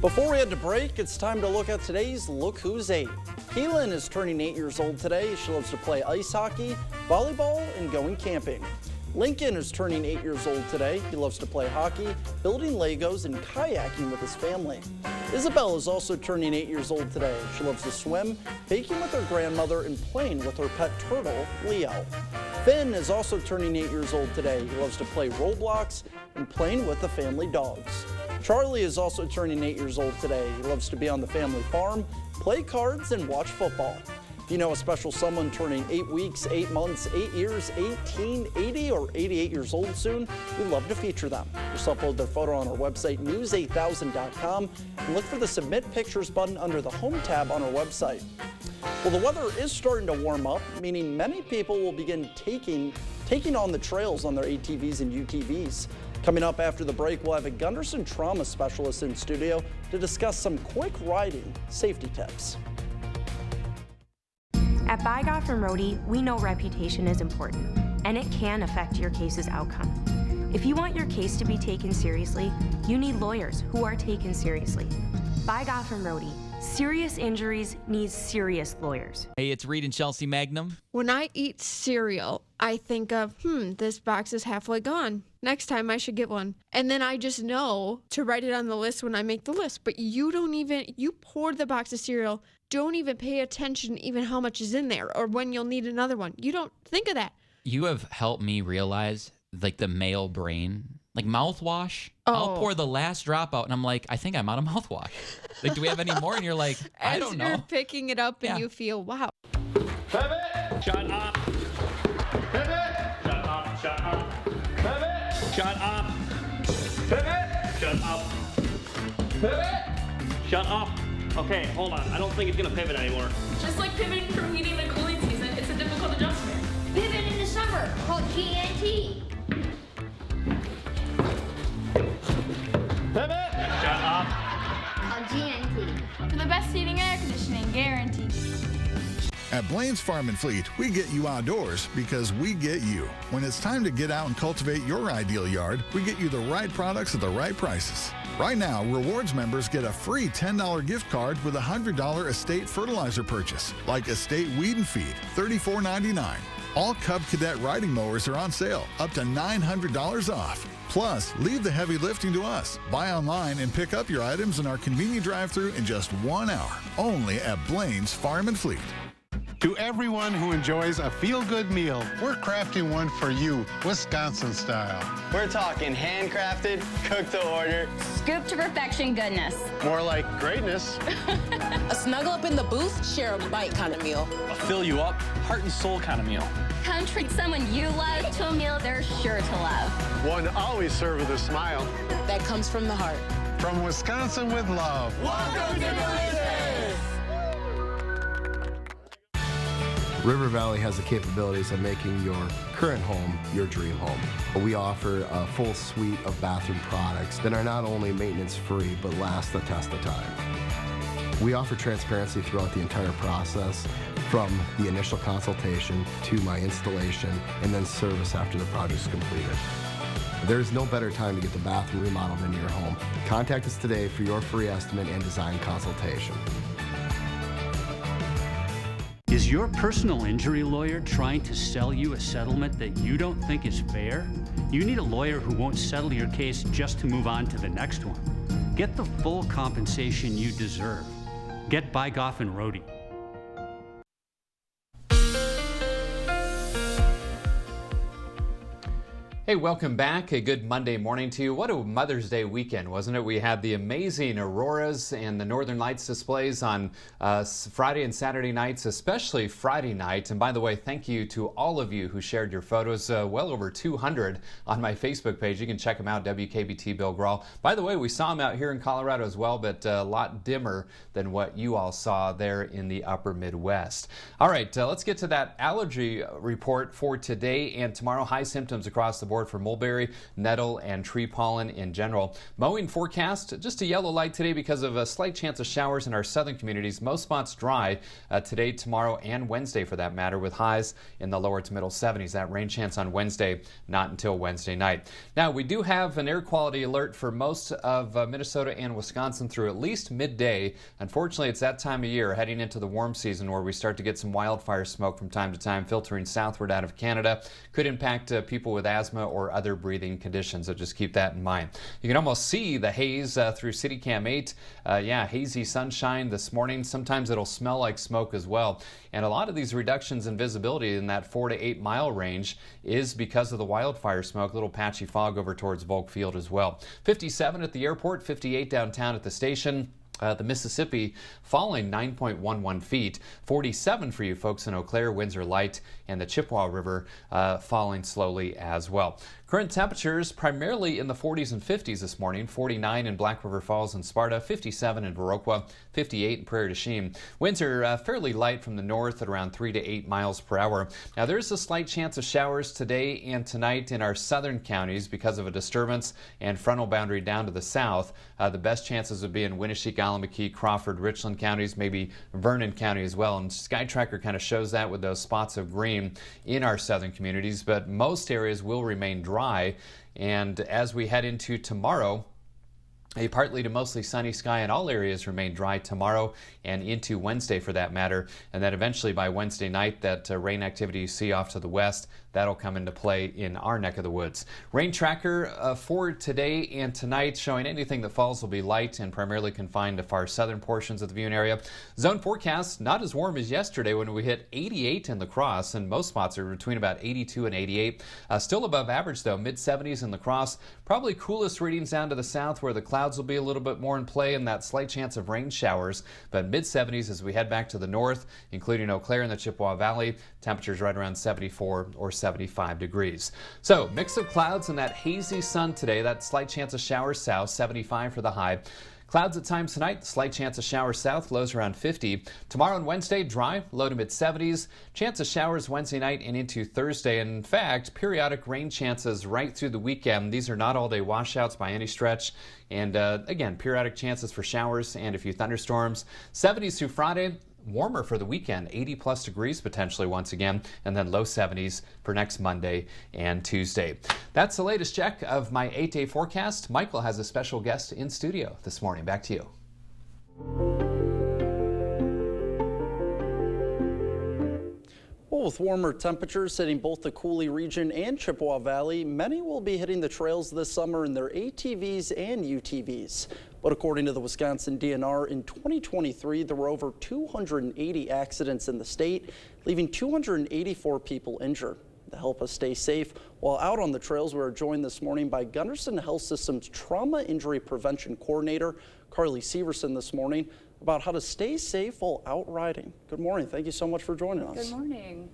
Before we head to break, it's time to look at today's Look Who's 8. Keelan is turning 8 years old today. She loves to play ice hockey, volleyball, and going camping. Lincoln is turning 8 years old today. He loves to play hockey, building Legos, and kayaking with his family. Isabel is also turning 8 years old today. She loves to swim, baking with her grandmother, and playing with her pet turtle, Leo. Finn is also turning 8 years old today. He loves to play Roblox and playing with the family dogs. Charlie is also turning 8 years old today. He loves to be on the family farm, play cards, and watch football. If you know a special someone turning 8 weeks, 8 months, 8 years, 18, 80, or 88 years old soon, we'd love to feature them. Just upload their photo on our website, news8000.com, and look for the Submit Pictures button under the Home tab on our website. Well, the weather is starting to warm up, meaning many people will begin taking on the trails on their ATVs and UTVs. Coming up after the break, we'll have a Gunderson trauma specialist in studio to discuss some quick riding safety tips. At Bygoff and Rohde, we know reputation is important, and it can affect your case's outcome. If you want your case to be taken seriously, you need lawyers who are taken seriously. Bygoff and Rohde, serious injuries need serious lawyers. Hey, it's Reed and Chelsea Magnum. When I eat cereal, I think of, this box is halfway gone. Next time I should get one. And then I just know to write it on the list when I make the list. But you pour the box of cereal, don't even pay attention even how much is in there or when you'll need another one. You don't think of that. You have helped me realize, the male brain, mouthwash. Oh. I'll pour the last drop out, and I'm like, I think I'm out of mouthwash. Do we have any more? And you're like, I don't know. As you're picking it up and you feel, wow. Pivot! Shut up! Pivot! Shut up! Shut up! Pivot! Shut up! Pivot! Shut up! Pivot! Shut up. Okay, hold on. I don't think it's gonna pivot anymore. Just like pivoting from heating to cooling season, it's a difficult adjustment. Pivot in the summer, called GNT. Pivot! Shut up. On GNT. For the best heating and air conditioning, guaranteed. At Blaine's Farm and Fleet, we get you outdoors because we get you. When it's time to get out and cultivate your ideal yard, we get you the right products at the right prices. Right now, Rewards members get a free $10 gift card with a $100 Estate fertilizer purchase, like Estate Weed and Feed, $34.99. All Cub Cadet riding mowers are on sale, up to $900 off. Plus, leave the heavy lifting to us. Buy online and pick up your items in our convenient drive-thru in just 1 hour, only at Blaine's Farm and Fleet. To everyone who enjoys a feel-good meal, we're crafting one for you, Wisconsin style. We're talking handcrafted, cooked to order, scoop to perfection goodness. More like greatness. A snuggle up in the booth, share a bite kind of meal. A fill you up, heart and soul kind of meal. Come treat someone you love to a meal they're sure to love. One always served with a smile. That comes from the heart. From Wisconsin with love. Welcome to Delicious! River Valley has the capabilities of making your current home your dream home. We offer a full suite of bathroom products that are not only maintenance-free, but last the test of time. We offer transparency throughout the entire process, from the initial consultation to my installation, and then service after the project is completed. There's no better time to get the bathroom remodeled into your home. Contact us today for your free estimate and design consultation. Is your personal injury lawyer trying to sell you a settlement that you don't think is fair? You need a lawyer who won't settle your case just to move on to the next one. Get the full compensation you deserve. Get Bygoff and Rohde. Hey, welcome back. A good Monday morning to you. What a Mother's Day weekend, wasn't it? We had the amazing auroras and the Northern Lights displays on Friday and Saturday nights, especially Friday night. And by the way, thank you to all of you who shared your photos, well over 200 on my Facebook page. You can check them out, WKBT Bill Grahl. By the way, we saw them out here in Colorado as well, but a lot dimmer than what you all saw there in the upper Midwest. All right, let's get to that allergy report for today and tomorrow. High symptoms across the board for mulberry, nettle, and tree pollen in general. Mowing forecast, just a yellow light today because of a slight chance of showers in our southern communities. Most spots dry today, tomorrow, and Wednesday for that matter, with highs in the lower to middle 70s. That rain chance on Wednesday, not until Wednesday night. Now, we do have an air quality alert for most of Minnesota and Wisconsin through at least midday. Unfortunately, it's that time of year, heading into the warm season, where we start to get some wildfire smoke from time to time filtering southward out of Canada. Could impact people with asthma or other breathing conditions, so just keep that in mind. You can almost see the haze through CityCam 8. Yeah, hazy sunshine this morning. Sometimes it'll smell like smoke as well. And a lot of these reductions in visibility in that 4 to 8 mile range is because of the wildfire smoke, little patchy fog over towards Volk Field as well. 57 at the airport, 58 downtown at the station. The Mississippi falling 9.11 feet, 47 for you folks in Eau Claire, Windsor Light, and the Chippewa River falling slowly as well. Current temperatures primarily in the 40s and 50s this morning, 49 in Black River Falls and Sparta, 57 in Viroqua, 58 in Prairie du Chien. Winds are fairly light from the north at around 3 to 8 miles per hour. Now, there's a slight chance of showers today and tonight in our southern counties because of a disturbance and frontal boundary down to the south. The best chances would be in Winneshiek, Allamakee, Crawford, Richland counties, maybe Vernon County as well. And Sky Tracker kind of shows that with those spots of green in our southern communities, but most areas will remain dry. And as we head into tomorrow, a partly to mostly sunny sky in all areas remain dry tomorrow and into Wednesday for that matter. And then eventually by Wednesday night, that rain activity you see off to the west, that'll come into play in our neck of the woods. Rain tracker for today and tonight showing anything that falls will be light and primarily confined to far southern portions of the viewing area. Zone forecast, not as warm as yesterday when we hit 88 in La Crosse, and most spots are between about 82 and 88. Still above average though, mid-70s in La Crosse. Probably coolest readings down to the south where the clouds will be a little bit more in play and that slight chance of rain showers, but mid-70s as we head back to the north, including Eau Claire and the Chippewa Valley. Temperatures right around 74 or 75 degrees. So mix of clouds and that hazy sun today, that slight chance of showers south, 75 for the high. Clouds at times tonight, slight chance of showers south, lows around 50. Tomorrow and Wednesday, dry, low to mid-70s. Chance of showers Wednesday night and into Thursday. In fact, periodic rain chances right through the weekend. These are not all-day washouts by any stretch. And again, periodic chances for showers and a few thunderstorms. 70s through Friday. Warmer for the weekend, 80+ degrees potentially once again, and then low 70s for next Monday and Tuesday. That's the latest check of my 8-day forecast. Michael has a special guest in studio this morning. Back to you. Well, with warmer temperatures hitting both the Cooley region and Chippewa Valley, many will be hitting the trails this summer in their ATVs and UTVs. But according to the Wisconsin DNR, in 2023, there were over 280 accidents in the state, leaving 284 people injured. To help us stay safe while out on the trails, we are joined this morning by Gunderson Health System's Trauma Injury Prevention Coordinator, Carly Severson, this morning, about how to stay safe while out riding. Good morning. Thank you so much for joining us. Good morning.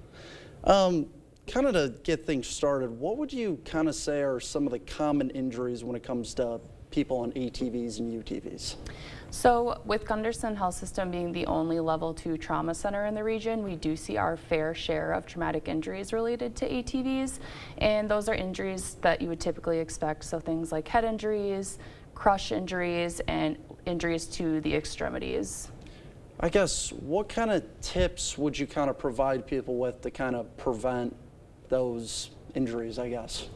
Kind of to get things started, what would you kind of say are some of the common injuries when it comes to people on ATVs and UTVs? So with Gunderson Health System being the only level 2 trauma center in the region, we do see our fair share of traumatic injuries related to ATVs, and those are injuries that you would typically expect. So things like head injuries, crush injuries, and injuries to the extremities. I guess, what kind of tips would you kind of provide people with to kind of prevent those injuries, I guess?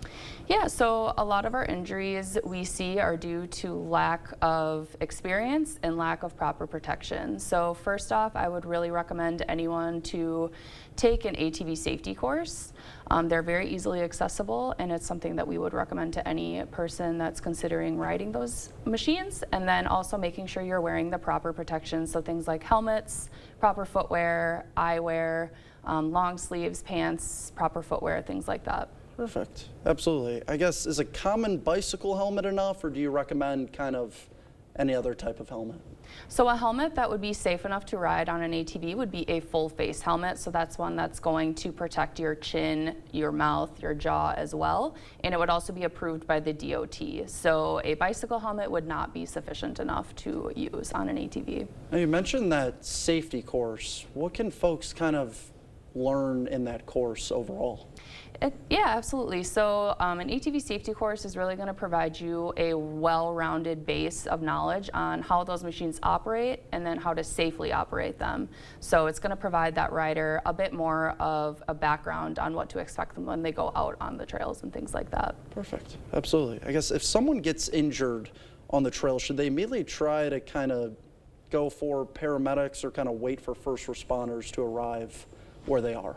Yeah, so a lot of our injuries we see are due to lack of experience and lack of proper protection. So first off, I would really recommend anyone to take an ATV safety course. They're very easily accessible, and it's something that we would recommend to any person that's considering riding those machines. And then also making sure you're wearing the proper protection, so things like helmets, proper footwear, eyewear, long sleeves, pants, proper footwear, things like that. Perfect. Absolutely. I guess, is a common bicycle helmet enough, or do you recommend kind of any other type of helmet? So a helmet that would be safe enough to ride on an ATV would be a full face helmet. So that's one that's going to protect your chin, your mouth, your jaw as well. And it would also be approved by the DOT. So a bicycle helmet would not be sufficient enough to use on an ATV. Now, you mentioned that safety course. What can folks kind of learn in that course overall? Yeah, absolutely. So an ATV safety course is really going to provide you a well-rounded base of knowledge on how those machines operate and then how to safely operate them. So it's going to provide that rider a bit more of a background on what to expect them when they go out on the trails and things like that. Perfect. Absolutely. I guess if someone gets injured on the trail, should they immediately try to kind of go for paramedics or kind of wait for first responders to arrive where they are?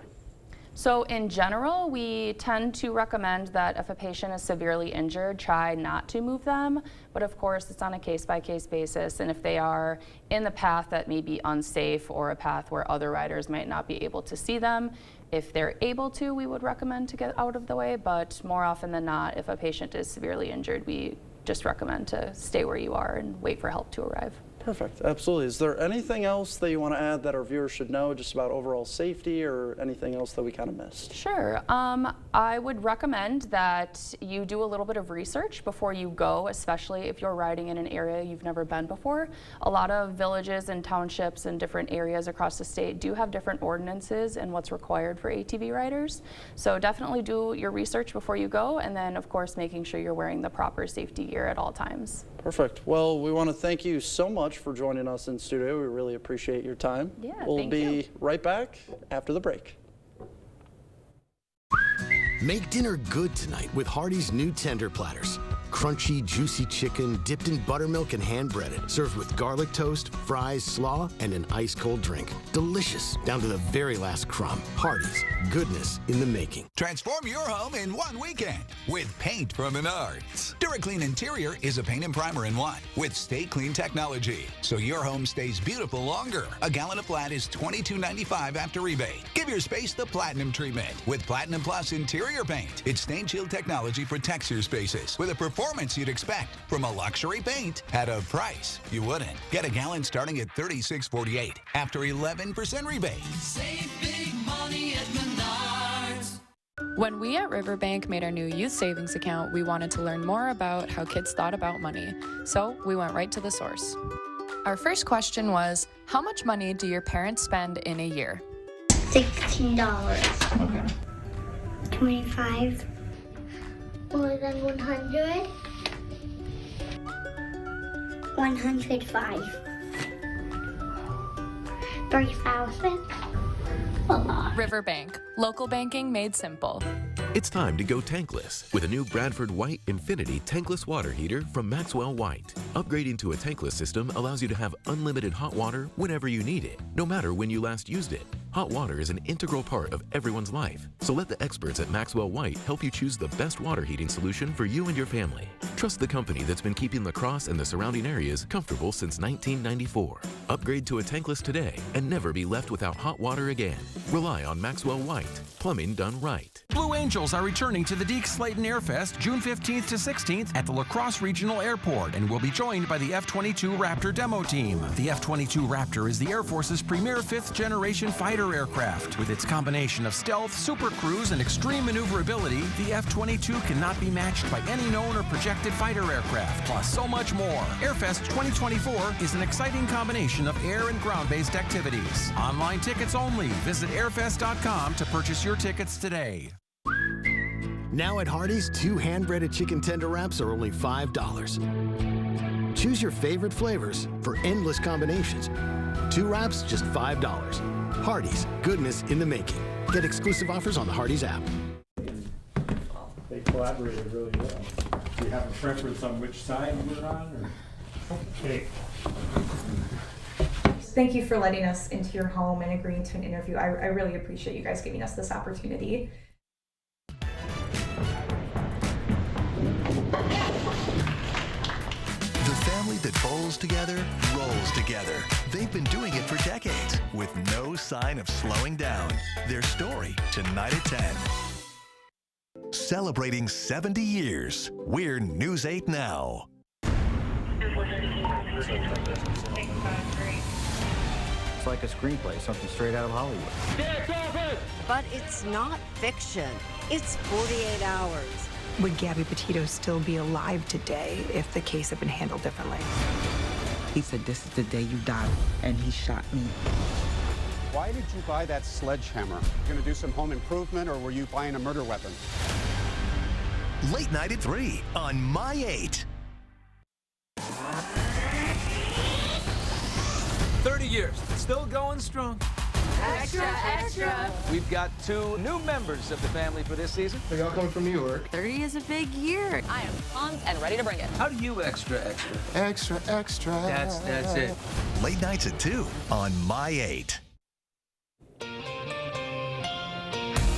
So in general, we tend to recommend that if a patient is severely injured, try not to move them. But of course, it's on a case-by-case basis. And if they are in the path that may be unsafe or a path where other riders might not be able to see them, if they're able to, we would recommend to get out of the way. But more often than not, if a patient is severely injured, we just recommend to stay where you are and wait for help to arrive. Perfect. Absolutely. Is there anything else that you want to add that our viewers should know just about overall safety, or anything else that we kind of missed? Sure. I would recommend that you do a little bit of research before you go, especially if you're riding in an area you've never been before. A lot of villages and townships and different areas across the state do have different ordinances and what's required for ATV riders. So definitely do your research before you go, and then of course making sure you're wearing the proper safety gear at all times. Perfect. Well, we want to thank you so much for joining us in studio. We really appreciate your time. Yeah, we'll be right back after the break. Make dinner good tonight with Hardee's new tender platters. Crunchy, juicy chicken dipped in buttermilk and hand-breaded, served with garlic toast, fries, slaw, and an ice-cold drink. Delicious, down to the very last crumb. Hardee's, goodness in the making. Transform your home in one weekend with paint from Menards. DuraClean Interior is a paint and primer in one with Stay Clean technology, so your home stays beautiful longer. A gallon of flat is $22.95 after rebate. Give your space the Platinum treatment with Platinum Plus Interior Paint. Its stain shield technology protects your spaces with a performance you'd expect from a luxury paint at a price you wouldn't. Get a gallon starting at $36.48 after 11% rebate. Save big money at Menards. When we at Riverbank made our new youth savings account, we wanted to learn more about how kids thought about money. So we went right to the source. Our first question was, how much money do your parents spend in a year? $16. Okay. 25. More than 100. 105. 3,000. A lot. Riverbank, local banking made simple. It's time to go tankless with a new Bradford White Infinity tankless water heater from Maxwell White. Upgrading to a tankless system allows you to have unlimited hot water whenever you need it, no matter when you last used it. Hot water is an integral part of everyone's life, so let the experts at Maxwell White help you choose the best water heating solution for you and your family. Trust the company that's been keeping La Crosse and the surrounding areas comfortable since 1994. Upgrade to a tankless today and never be left without hot water again. Rely on Maxwell White. Plumbing done right. Blue Angels are returning to the Deke Slayton Airfest June 15th to 16th at the La Crosse Regional Airport and will be joined by the F-22 Raptor demo team. The F-22 Raptor is the Air Force's premier 5th-generation fighter aircraft. With its combination of stealth, super cruise, and extreme maneuverability, the F-22 cannot be matched by any known or projected fighter aircraft, plus so much more. Airfest 2024 is an exciting combination of air and ground-based activities. Online tickets only. Visit airfest.com to purchase your tickets today. Now at Hardee's, 2 hand-breaded chicken tender wraps are only $5. Choose your favorite flavors for endless combinations. 2 wraps, just $5. Hardee's, goodness in the making. Get exclusive offers on the Hardee's app. They collaborated really well. Do you have a preference on which side you're on? Or? Okay. Thank you for letting us into your home and agreeing to an interview. I really appreciate you guys giving us this opportunity. The family that bowls together, rolls together. They've been doing it for decades with no sign of slowing down. Their story tonight at 10. Celebrating 70 years. We're News 8 Now. It's like a screenplay, something straight out of Hollywood. But it's not fiction. It's 48 hours. Would Gabby Petito still be alive today if the case had been handled differently? He said, "This is the day you die," and he shot me. Why did you buy that sledgehammer? You gonna do some home improvement, or were you buying a murder weapon? Late night at 3 on My 8. 30 years, still going strong. Extra, extra. We've got 2 new members of the family for this season. They all come from New York. 30 is a big year. I am pumped and ready to bring it. How do you extra? Extra, extra. That's it. Late nights at 2 on My 8.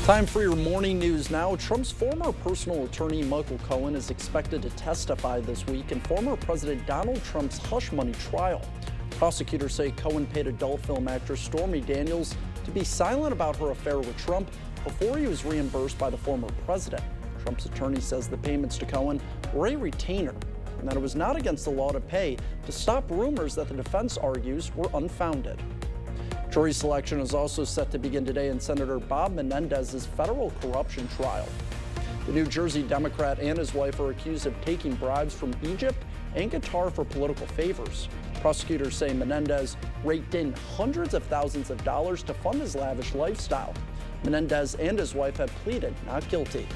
Time for your morning news now. Trump's former personal attorney, Michael Cohen, is expected to testify this week in former President Donald Trump's hush money trial. Prosecutors say Cohen paid adult film actress Stormy Daniels to be silent about her affair with Trump before he was reimbursed by the former president. Trump's attorney says the payments to Cohen were a retainer and that it was not against the law to pay to stop rumors that the defense argues were unfounded. Jury selection is also set to begin today in Senator Bob Menendez's federal corruption trial. The New Jersey Democrat and his wife are accused of taking bribes from Egypt and Qatar for political favors. Prosecutors say Menendez raked in hundreds of thousands of dollars to fund his lavish lifestyle. Menendez and his wife have pleaded not guilty.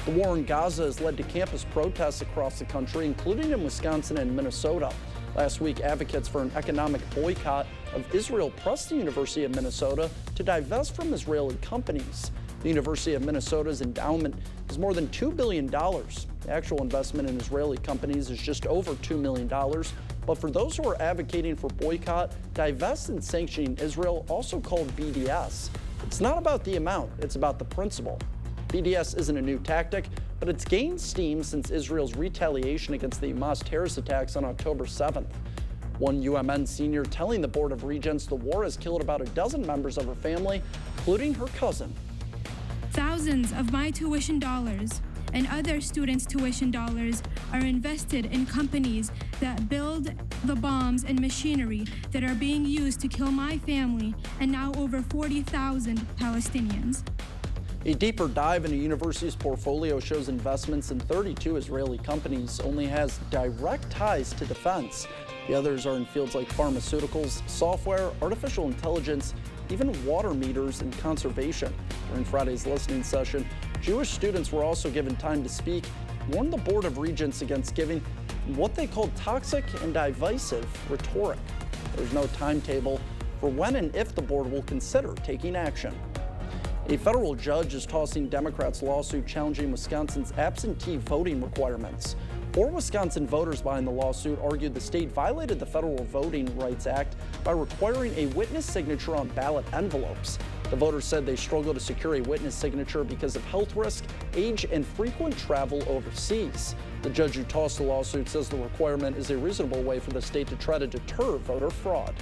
The war in Gaza has led to campus protests across the country, including in Wisconsin and Minnesota. Last week, advocates for an economic boycott of Israel pressed the University of Minnesota to divest from Israeli companies. The University of Minnesota's endowment is more than $2 billion. The actual investment in Israeli companies is just over $2 million. But for those who are advocating for boycott, divest, and sanctioning Israel, also called BDS, it's not about the amount, it's about the principle. BDS isn't a new tactic, but it's gained steam since Israel's retaliation against the Hamas terrorist attacks on October 7th. One UMN senior telling the Board of Regents the war has killed about a dozen members of her family, including her cousin. Thousands of my tuition dollars and other students' tuition dollars are invested in companies that build the bombs and machinery that are being used to kill my family and now over 40,000 Palestinians. A deeper dive into university's portfolio shows investments in 32 Israeli companies only has direct ties to defense. The others are in fields like pharmaceuticals, software, artificial intelligence, even water meters and conservation. During Friday's listening session, Jewish students were also given time to speak, warned the Board of Regents against giving what they called toxic and divisive rhetoric. There's no timetable for when and if the board will consider taking action. A federal judge is tossing Democrats' lawsuit challenging Wisconsin's absentee voting requirements. 4 Wisconsin voters behind the lawsuit argued the state violated the Federal Voting Rights Act by requiring a witness signature on ballot envelopes. The voters said they struggle to secure a witness signature because of health risk, age, and frequent travel overseas. The judge who tossed the lawsuit says the requirement is a reasonable way for the state to try to deter voter fraud.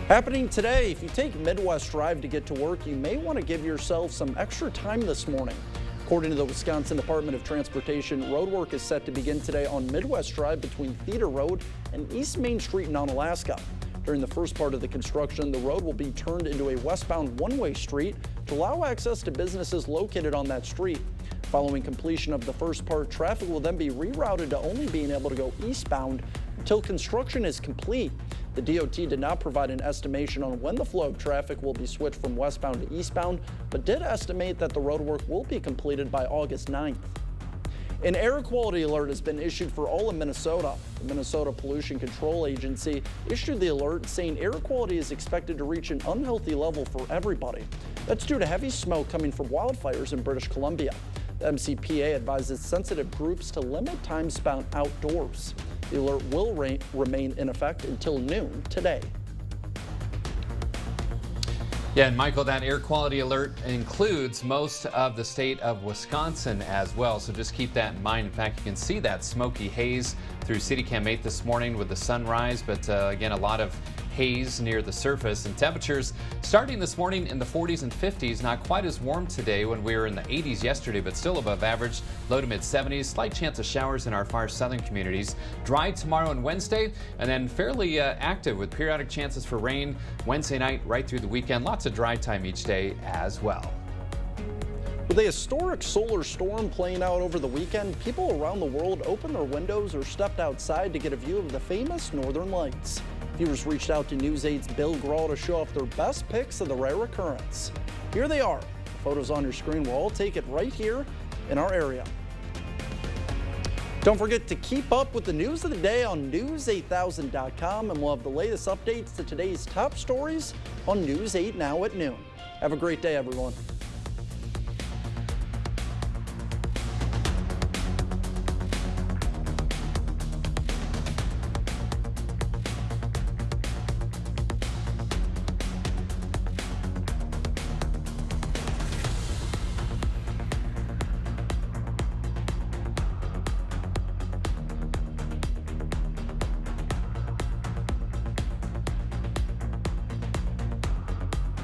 Happening today, if you take Midwest Drive to get to work, you may want to give yourself some extra time this morning. According to the Wisconsin Department of Transportation, road work is set to begin today on Midwest Drive between Theater Road and East Main Street in Onalaska. During the first part of the construction, the road will be turned into a westbound one-way street to allow access to businesses located on that street. Following completion of the first part, traffic will then be rerouted to only being able to go eastbound until construction is complete. The DOT did not provide an estimation on when the flow of traffic will be switched from westbound to eastbound, but did estimate that the roadwork will be completed by August 9th. An air quality alert has been issued for all of Minnesota. The Minnesota Pollution Control Agency issued the alert saying air quality is expected to reach an unhealthy level for everybody. That's due to heavy smoke coming from wildfires in British Columbia. The MCPA advises sensitive groups to limit time spent outdoors. The alert will remain in effect until noon today. Yeah, and Michael, that air quality alert includes most of the state of Wisconsin as well, so just keep that in mind. In fact, you can see that smoky haze through CityCam 8 this morning with the sunrise, but again, a lot of haze near the surface, and temperatures starting this morning in the 40s and 50s. Not quite as warm today when we were in the 80s yesterday, but still above average. Low to mid 70s. Slight chance of showers in our far southern communities. Dry tomorrow and Wednesday, and then fairly active with periodic chances for rain Wednesday night right through the weekend. Lots of dry time each day as well. With a historic solar storm playing out over the weekend, people around the world opened their windows or stepped outside to get a view of the famous Northern Lights. Viewers reached out to News 8's Bill Grahl to show off their best pics of the rare occurrence. Here they are. The photos on your screen will all take it right here in our area. Don't forget to keep up with the news of the day on News8000.com, and we'll have the latest updates to today's top stories on News 8 Now at noon. Have a great day, everyone.